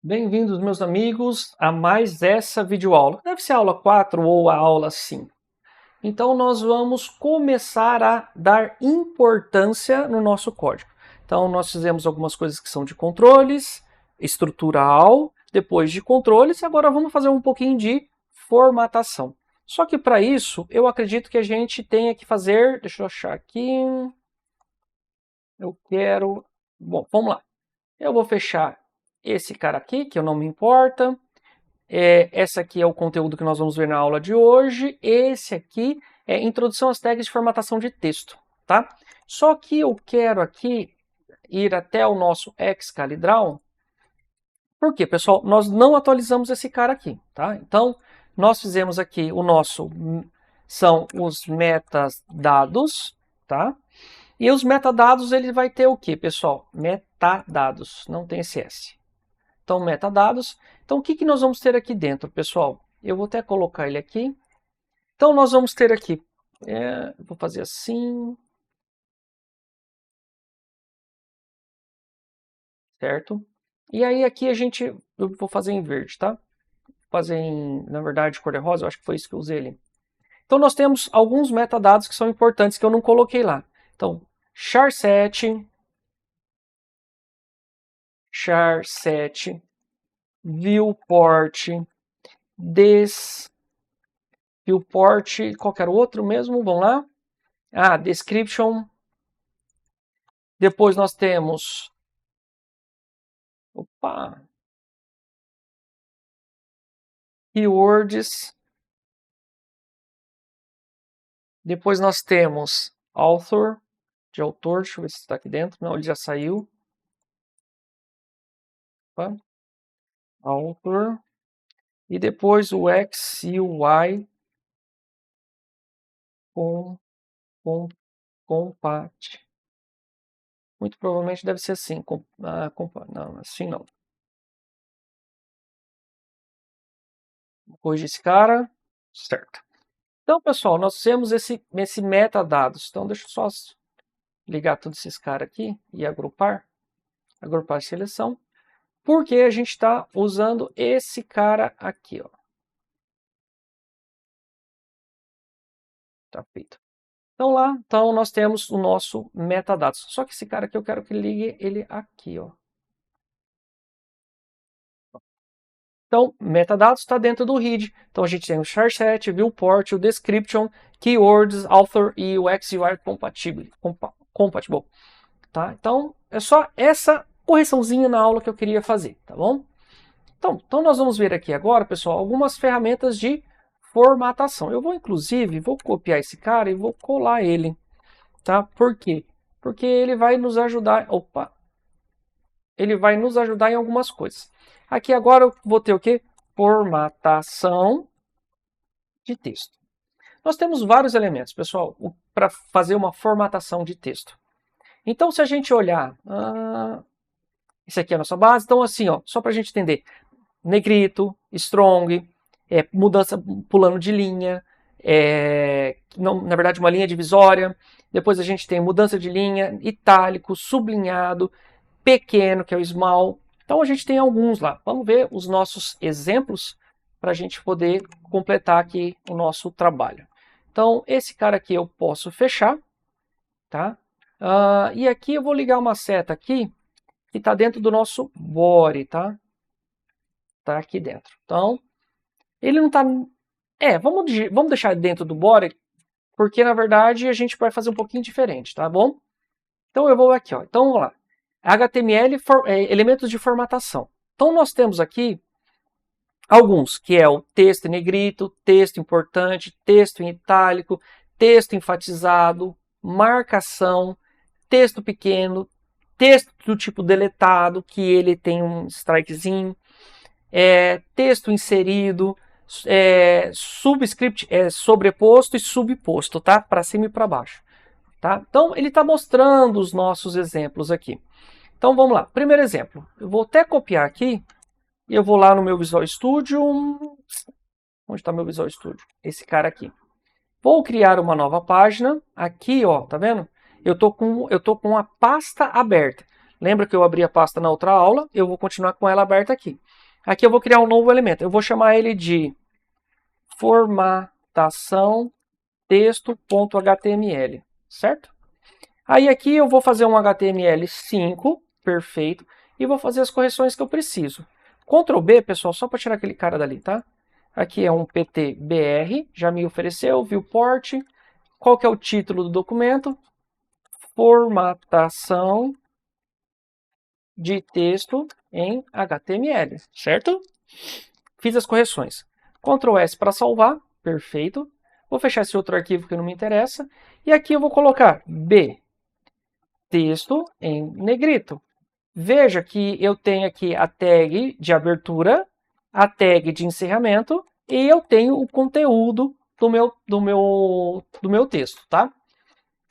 Bem-vindos, meus amigos, a mais essa videoaula. Deve ser a aula 4 ou a aula 5. Então, nós vamos começar a dar importância no nosso código. Então, nós fizemos algumas coisas que são de controles, estrutural, depois de controles, e agora vamos fazer um pouquinho de formatação. Só que para isso, eu acredito que a gente tenha que fazer... Deixa eu achar aqui... Eu quero... Bom, vamos lá. Eu vou fechar esse cara aqui, que eu não me importa. Esse aqui é o conteúdo que nós vamos ver na aula de hoje. Esse aqui é Introdução às tags de formatação de texto, tá? Só que eu quero aqui ir até o nosso Excalidraw. Por quê, pessoal? Nós não atualizamos esse cara aqui, tá? Então, nós fizemos aqui o nosso... São os metadados, tá? E os metadados, ele vai ter o quê, pessoal? Metadados, não tem esse S. Então, metadados. Então, o que nós vamos ter aqui dentro, pessoal? Eu vou até colocar ele aqui. Então, nós vamos ter aqui... vou fazer assim. Certo? E aí, aqui eu vou fazer em verde, tá? Vou fazer na verdade, cor-de-rosa. Eu acho que foi isso que eu usei ali. Então, nós temos alguns metadados que são importantes que eu não coloquei lá. Então, char7, viewport, viewport, qual era o outro mesmo? Vamos lá. Description. Depois nós temos... Keywords. Depois nós temos author, de autor. Deixa eu ver se está aqui dentro. Não, ele já saiu. Author. E depois o X e o Y compat. Muito provavelmente deve ser assim. Não, assim não. Vou corrigir esse cara. Certo. Então, pessoal, nós temos esse metadados. Então, deixa eu só ligar todos esses caras aqui e agrupar. Agrupar a seleção. Porque a gente está usando esse cara aqui, ó. Tá feito. Então nós temos o nosso metadados. Só que esse cara aqui eu quero que ligue ele aqui, ó. Então, metadados está dentro do read. Então a gente tem o char7, viewport, o description, keywords, author e o XUI compatible. Tá? Então, é só essa correçãozinha na aula que eu queria fazer, tá bom? Então nós vamos ver aqui agora, pessoal, algumas ferramentas de formatação. Eu vou, inclusive, copiar esse cara e vou colar ele. Tá? Por quê? Porque ele vai nos ajudar... Ele vai nos ajudar em algumas coisas. Aqui agora eu vou ter o quê? Formatação de texto. Nós temos vários elementos, pessoal, para fazer uma formatação de texto. Então, se a gente olhar... esse aqui é a nossa base. Então, assim, ó, só para a gente entender. Negrito, strong, mudança pulando de linha, na verdade uma linha divisória. Depois a gente tem mudança de linha, itálico, sublinhado, pequeno, que é o small. Então a gente tem alguns lá. Vamos ver os nossos exemplos para a gente poder completar aqui o nosso trabalho. Então esse cara aqui eu posso fechar, tá? E aqui eu vou ligar uma seta aqui que está dentro do nosso body, tá? Tá aqui dentro. Então, ele não está... vamos deixar dentro do body, porque na verdade a gente vai fazer um pouquinho diferente, tá bom? Então eu vou aqui, ó. Então vamos lá. HTML, elementos de formatação. Então nós temos aqui alguns, que é o texto em negrito, texto importante, texto em itálico, texto enfatizado, marcação, texto pequeno, texto do tipo deletado, que ele tem um strikezinho, texto inserido, subscript, sobreposto e subposto, tá? Para cima e para baixo. Tá? Então, ele está mostrando os nossos exemplos aqui. Então, vamos lá. Primeiro exemplo. Eu vou até copiar aqui. E eu vou lá no meu Visual Studio. Onde está meu Visual Studio? Esse cara aqui. Vou criar uma nova página. Aqui, ó, tá vendo? Eu tô com a pasta aberta. Lembra que eu abri a pasta na outra aula? Eu vou continuar com ela aberta aqui. Aqui eu vou criar um novo elemento. Eu vou chamar ele de formatação texto.html, certo? Aí aqui eu vou fazer um HTML5, perfeito, e vou fazer as correções que eu preciso. Ctrl B, pessoal, só para tirar aquele cara dali, tá? Aqui é um PTBR, já me ofereceu, viewport. Qual que é o título do documento? Formatação de texto em HTML, certo? Fiz as correções. Ctrl S para salvar, perfeito. Vou fechar esse outro arquivo que não me interessa. E aqui eu vou colocar B, texto em negrito. Veja que eu tenho aqui a tag de abertura, a tag de encerramento e eu tenho o conteúdo do meu texto, tá?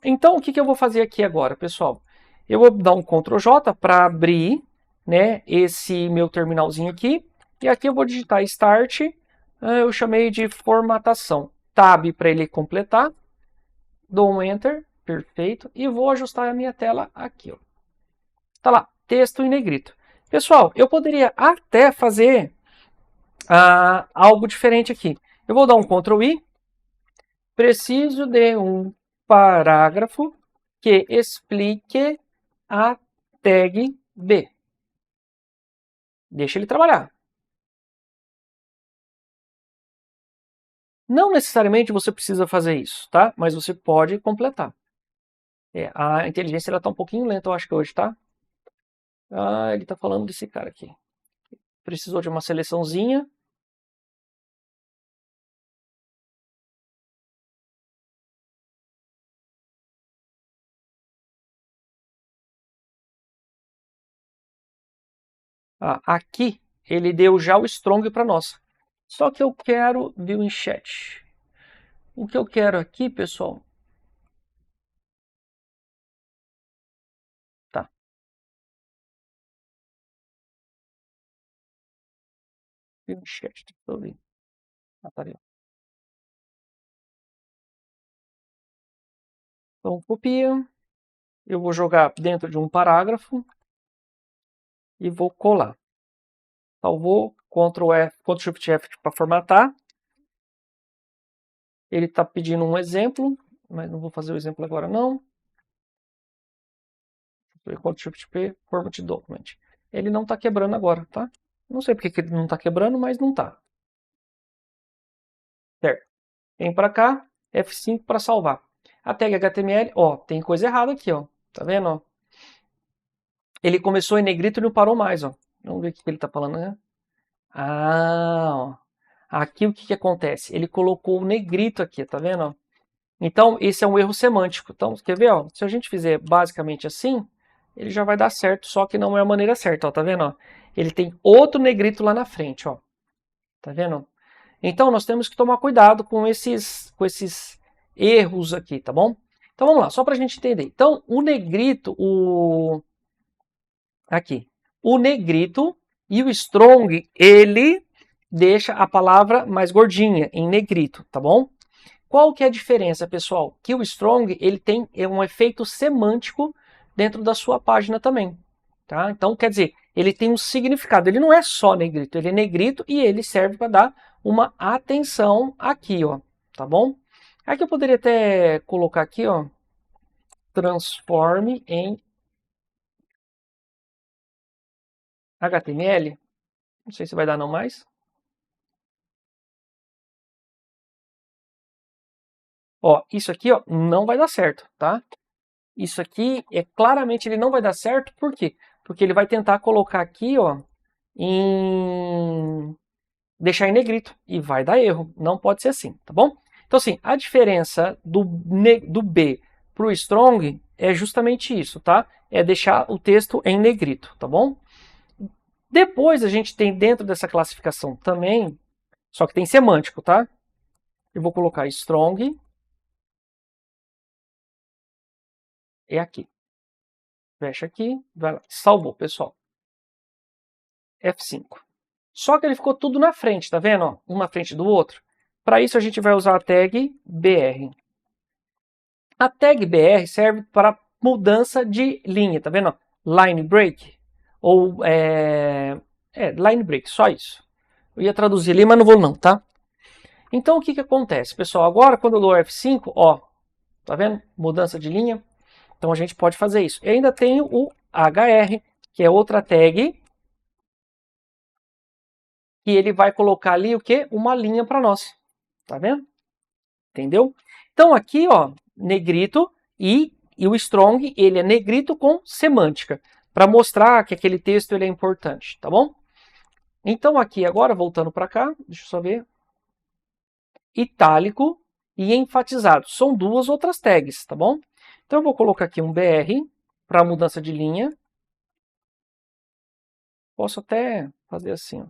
Então, o que eu vou fazer aqui agora, pessoal? Eu vou dar um Ctrl J para abrir, né, esse meu terminalzinho aqui. E aqui eu vou digitar Start, eu chamei de formatação. Tab para ele completar. Dou um Enter, perfeito. E vou ajustar a minha tela aqui. Tá lá, texto em negrito. Pessoal, eu poderia até fazer algo diferente aqui. Eu vou dar um Ctrl I. Preciso de um parágrafo que explique a tag B. Deixa ele trabalhar. Não necessariamente você precisa fazer isso, tá? Mas você pode completar. A inteligência está um pouquinho lenta, eu acho que hoje, tá? Ele está falando desse cara aqui. Precisou de uma seleçãozinha. Aqui ele deu já o strong para nós. Só que eu quero view in chat. O que eu quero aqui, pessoal? Tá. View in chat, deixa eu ver. Tá ali. Então, copia. Eu vou jogar dentro de um parágrafo. E vou colar. Salvou. Ctrl F, Ctrl Shift F para formatar. Ele está pedindo um exemplo, mas não vou fazer o exemplo agora não. Ctrl Shift P, Format Document. Ele não está quebrando agora, tá? Não sei porque que ele não está quebrando, mas não está. Certo. Vem para cá, F5 para salvar. A tag HTML, ó, tem coisa errada aqui, ó. Tá vendo, ó? Ele começou em negrito e não parou mais, ó. Vamos ver o que ele está falando, né? Ó. Aqui o que acontece? Ele colocou o negrito aqui, tá vendo, ó? Então, esse é um erro semântico. Então, quer ver? Ó, se a gente fizer basicamente assim, ele já vai dar certo, só que não é a maneira certa. Ó, tá vendo? Ó? Ele tem outro negrito lá na frente. Ó. Tá vendo? Então, nós temos que tomar cuidado com esses erros aqui, tá bom? Então, vamos lá, só para a gente entender. Então, o negrito, aqui, o negrito e o strong, ele deixa a palavra mais gordinha, em negrito, tá bom? Qual que é a diferença, pessoal? Que o strong ele tem um efeito semântico dentro da sua página também. Tá? Então, quer dizer, ele tem um significado. Ele não é só negrito, ele é negrito e ele serve para dar uma atenção aqui, ó. Tá bom? Aqui eu poderia até colocar aqui, ó, transforme em HTML. Não sei se vai dar não mais. Ó, isso aqui, ó, não vai dar certo, tá? Isso aqui, claramente ele não vai dar certo, por quê? Porque ele vai tentar colocar aqui, ó, deixar em negrito, e vai dar erro, não pode ser assim, tá bom? Então assim, a diferença do B para o strong é justamente isso, tá? É deixar o texto em negrito, tá bom? Depois a gente tem dentro dessa classificação também, só que tem semântico, tá? Eu vou colocar strong, é aqui. Fecha aqui, vai lá. Salvou, pessoal. F5. Só que ele ficou tudo na frente, tá vendo? Ó, um na frente do outro. Para isso a gente vai usar a tag BR. A tag BR serve para mudança de linha, tá vendo? line break, ou line break, só isso. Eu ia traduzir ali, mas não vou não, tá? Então o que que acontece, pessoal? Agora quando eu dou F5, ó, tá vendo? Mudança de linha. Então a gente pode fazer isso. Eu ainda tenho o HR, que é outra tag, que ele vai colocar ali o quê? Uma linha para nós. Tá vendo? Entendeu? Então aqui, ó, negrito e o strong, ele é negrito com semântica, para mostrar que aquele texto ele é importante, tá bom? Então aqui agora, voltando para cá, deixa eu só ver. Itálico e enfatizado. São duas outras tags, tá bom? Então eu vou colocar aqui um BR para mudança de linha. Posso até fazer assim, ó.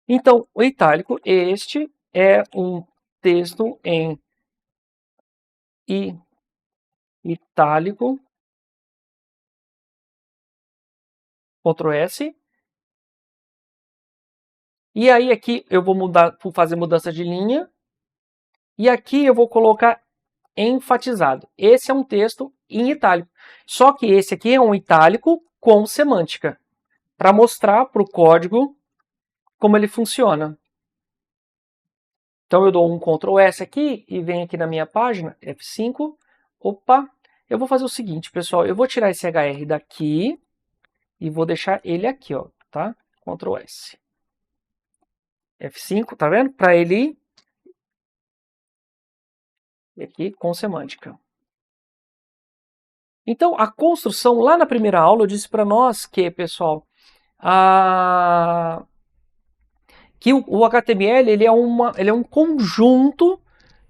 Então, o itálico, este é um texto em itálico, Ctrl S. E aí aqui eu vou fazer mudança de linha. E aqui eu vou colocar enfatizado. Esse é um texto em itálico. Só que esse aqui é um itálico com semântica, para mostrar para o código como ele funciona. Então eu dou um Ctrl S aqui e venho aqui na minha página, F5. Opa, eu vou fazer o seguinte, pessoal, eu vou tirar esse HR daqui e vou deixar ele aqui, ó, tá? Ctrl S. F5, tá vendo? Para ele ir aqui com semântica. Então, a construção, lá na primeira aula, eu disse para nós que, pessoal, que o HTML ele é um conjunto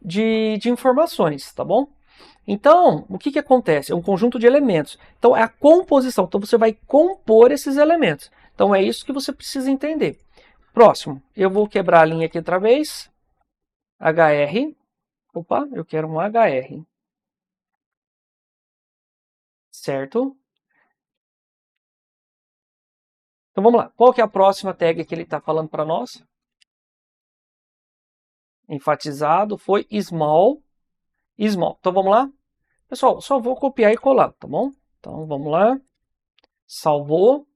de informações, tá bom? Então, o que acontece? É um conjunto de elementos. Então, é a composição. Então, você vai compor esses elementos. Então, é isso que você precisa entender. Próximo, eu vou quebrar a linha aqui outra vez. HR. Opa, eu quero um HR. Certo? Então, vamos lá. Qual que é a próxima tag que ele está falando para nós? Enfatizado foi small. Small. Então, vamos lá? Pessoal, só vou copiar e colar, tá bom? Então, vamos lá. Salvou.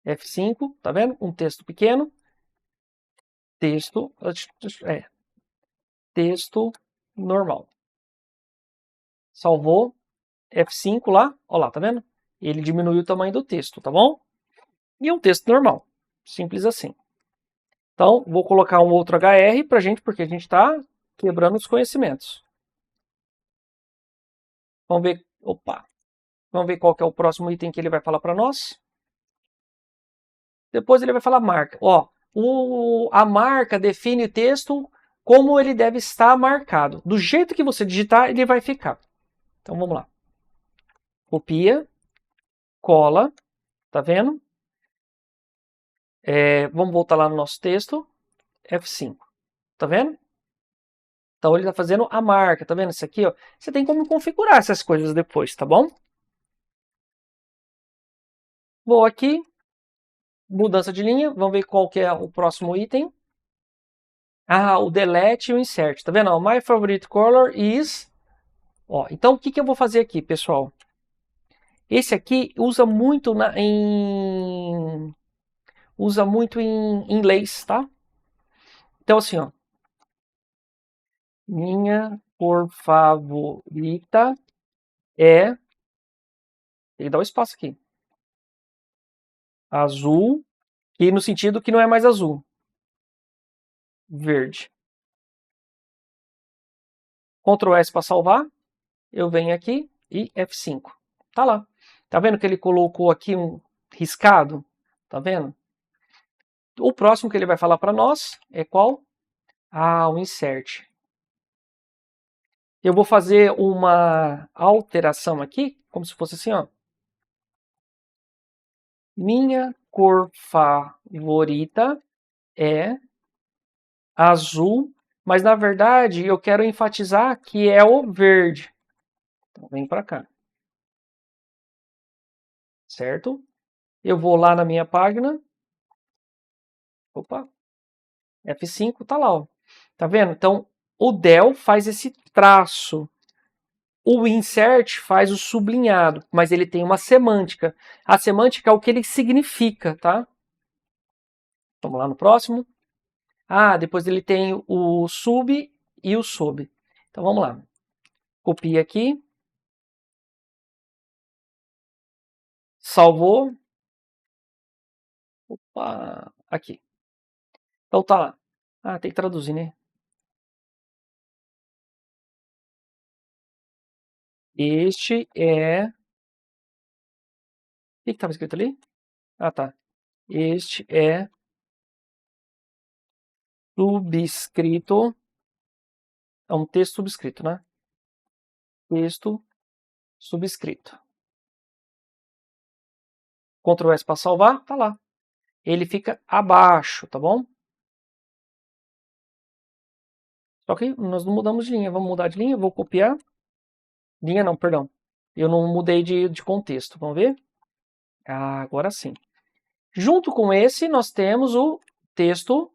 F5, tá vendo? Um texto pequeno. Texto normal. Salvou. F5 lá. Olha lá, tá vendo? Ele diminuiu o tamanho do texto, tá bom? E um texto normal. Simples assim. Então, vou colocar um outro HR pra gente, porque a gente está quebrando os conhecimentos. Vamos ver. Opa! Vamos ver qual que é o próximo item que ele vai falar para nós. Depois ele vai falar marca. Ó, a marca define o texto como ele deve estar marcado. Do jeito que você digitar, ele vai ficar. Então vamos lá. Copia, cola, tá vendo? Vamos voltar lá no nosso texto. F5. Tá vendo? Então ele está fazendo a marca, tá vendo? Isso aqui, ó. Você tem como configurar essas coisas depois, tá bom? Vou aqui, mudança de linha, vamos ver qual que é o próximo item. Ah, o delete e o insert, tá vendo? My favorite color is... Ó, então o que eu vou fazer aqui, pessoal? Esse aqui usa muito em inglês, tá? Então assim, ó. Minha cor favorita é... Ele dá um espaço aqui. Azul, e no sentido que não é mais azul. Verde. Ctrl S para salvar. Eu venho aqui e F5. Tá lá. Tá vendo que ele colocou aqui um riscado? Tá vendo? O próximo que ele vai falar para nós é qual? Ah, o insert. Eu vou fazer uma alteração aqui, como se fosse assim, ó. Minha cor favorita é azul, mas na verdade eu quero enfatizar que é o verde. Então vem para cá. Certo? Eu vou lá na minha página. Opa. F5 tá lá, ó. Tá vendo? Então o del faz esse traço. O insert faz o sublinhado, mas ele tem uma semântica. A semântica é o que ele significa, tá? Vamos lá no próximo. Depois ele tem o sub e o sob. Então vamos lá. Copia aqui. Salvou. Opa, aqui. Então tá lá. Tem que traduzir, né? Este é... O que estava escrito ali? Tá. Este é subscrito. É um texto subscrito, né? Texto subscrito. Ctrl S para salvar, tá lá. Ele fica abaixo, tá bom? Só que nós não mudamos de linha. Vamos mudar de linha? Vou copiar. Linha não, perdão. Eu não mudei de contexto. Vamos ver? Agora sim. Junto com esse, nós temos o texto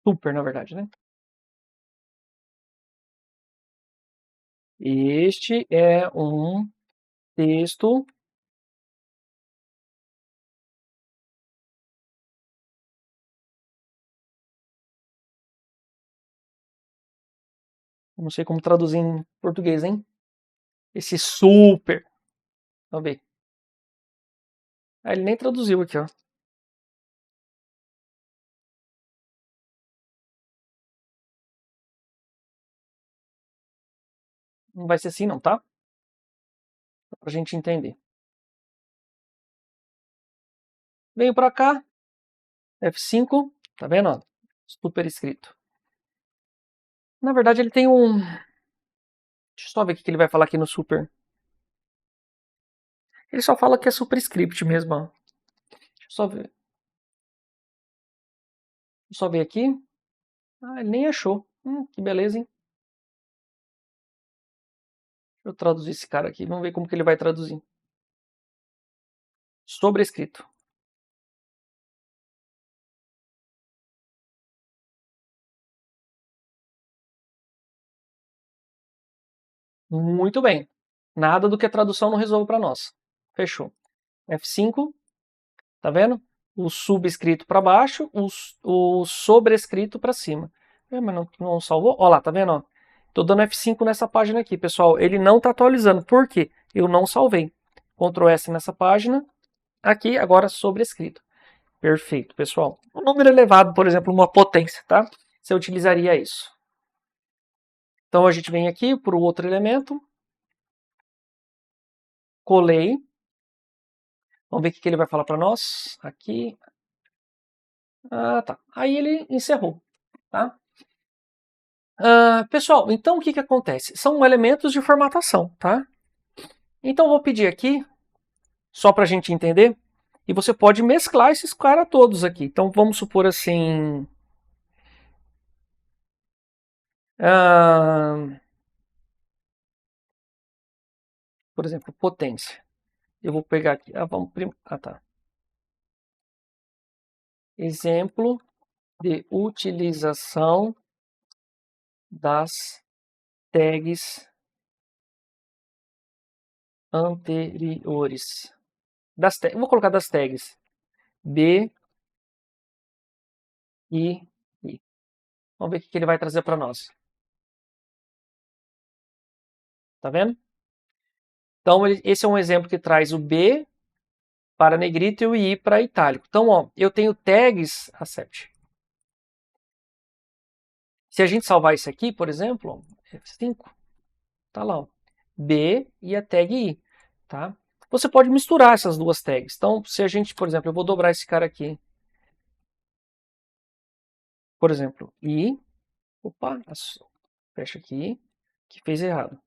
super, na verdade, né? Este é um texto não sei como traduzir em português, hein? Esse super. Vamos ver. Ele nem traduziu aqui, ó. Não vai ser assim não, tá? Só pra gente entender. Venho pra cá. F5. Tá vendo, ó? Super escrito. Na verdade, ele tem um... Deixa eu só ver o que ele vai falar aqui no super. Ele só fala que é superscript mesmo, ó. Deixa eu só ver. Só ver aqui. Ele nem achou. Que beleza, hein? Deixa eu traduzir esse cara aqui. Vamos ver como que ele vai traduzir. Sobrescrito. Muito bem. Nada do que a tradução não resolve para nós. Fechou. F5. Tá vendo? O subscrito para baixo, o sobrescrito para cima. Mas não salvou? Olha lá, tá vendo? Estou dando F5 nessa página aqui, pessoal. Ele não está atualizando. Por quê? Eu não salvei. Ctrl S nessa página. Aqui, agora sobrescrito. Perfeito, pessoal. Um número elevado, por exemplo, uma potência, tá? Você utilizaria isso. Então, a gente vem aqui para o outro elemento. Colei. Vamos ver o que ele vai falar para nós. Aqui. Tá. Aí ele encerrou, tá? Pessoal, então o que acontece? São elementos de formatação, tá? Então, eu vou pedir aqui, só para a gente entender, e você pode mesclar esses caras todos aqui. Então, vamos supor assim... por exemplo, potência. Eu vou pegar aqui... tá. Exemplo de utilização das tags anteriores. Eu vou colocar das tags B e I. Vamos ver o que ele vai trazer para nós. Tá vendo? Então, esse é um exemplo que traz o B para negrito e o I para itálico. Então, ó, eu tenho tags accept. Se a gente salvar isso aqui, por exemplo, F5, tá lá, ó, B e a tag I, tá? Você pode misturar essas duas tags. Então, se a gente, por exemplo, eu vou dobrar esse cara aqui. Por exemplo, I, opa, fecha aqui, que fez errado.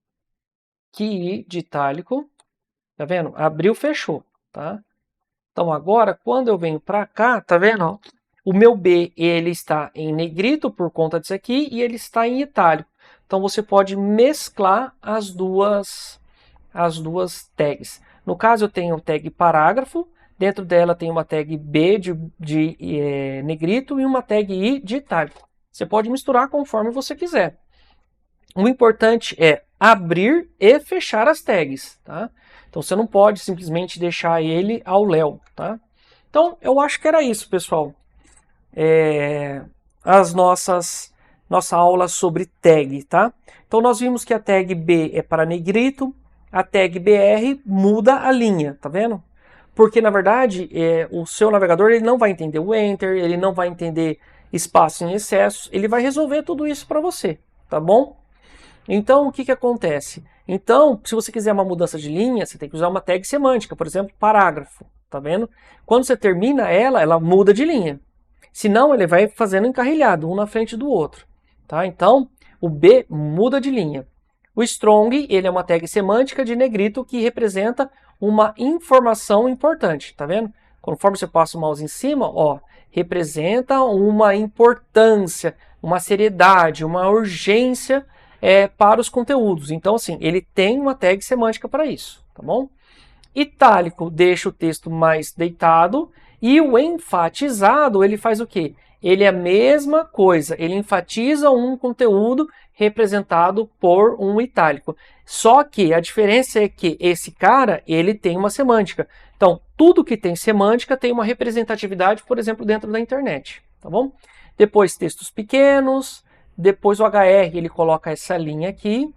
Que I de itálico, tá vendo? Abriu, fechou, tá? Então, agora, quando eu venho para cá, tá vendo? O meu B, ele está em negrito por conta disso aqui e ele está em itálico. Então, você pode mesclar as duas tags. No caso, eu tenho tag parágrafo, Dentro dela tem uma tag B de negrito e uma tag I de itálico. Você pode misturar conforme você quiser. O importante é abrir e fechar as tags, tá? Então você não pode simplesmente deixar ele ao léu, tá? Então eu acho que era isso, pessoal. Nossa aula sobre tag, tá? Então nós vimos que a tag B é para negrito, a tag BR muda a linha, tá vendo? Porque na verdade o seu navegador ele não vai entender o enter, ele não vai entender espaço em excesso, ele vai resolver tudo isso para você, tá bom? Então o que acontece? Então, se você quiser uma mudança de linha, você tem que usar uma tag semântica, por exemplo, parágrafo, tá vendo? Quando você termina ela muda de linha. Senão ele vai fazendo encarrilhado, um na frente do outro. Tá? Então, o B muda de linha. O strong, ele é uma tag semântica de negrito que representa uma informação importante. Tá vendo? Conforme você passa o mouse em cima, ó, representa uma importância, uma seriedade, uma urgência para os conteúdos. Então, assim, ele tem uma tag semântica para isso. Tá bom? Itálico deixa o texto mais deitado. E o enfatizado, ele faz o quê? Ele é a mesma coisa, ele enfatiza um conteúdo representado por um itálico. Só que a diferença é que esse cara, ele tem uma semântica. Então, tudo que tem semântica tem uma representatividade, por exemplo, dentro da internet, tá bom? Depois, textos pequenos, depois o HR, ele coloca essa linha aqui,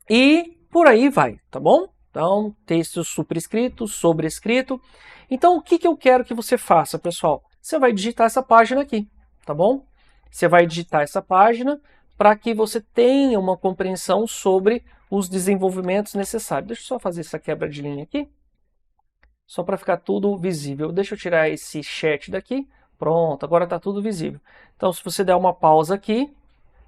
e por aí vai, tá bom? Então, texto superescrito, sobrescrito. Então, o que eu quero que você faça, pessoal? Você vai digitar essa página aqui, tá bom? Você vai digitar essa página para que você tenha uma compreensão sobre os desenvolvimentos necessários. Deixa eu só fazer essa quebra de linha aqui, só para ficar tudo visível. Deixa eu tirar esse chat daqui. Pronto, agora está tudo visível. Então, se você der uma pausa aqui,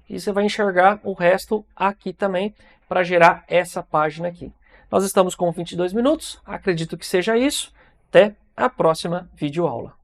e você vai enxergar o resto aqui também para gerar essa página aqui. Nós estamos com 22 minutos, acredito que seja isso. Até a próxima videoaula.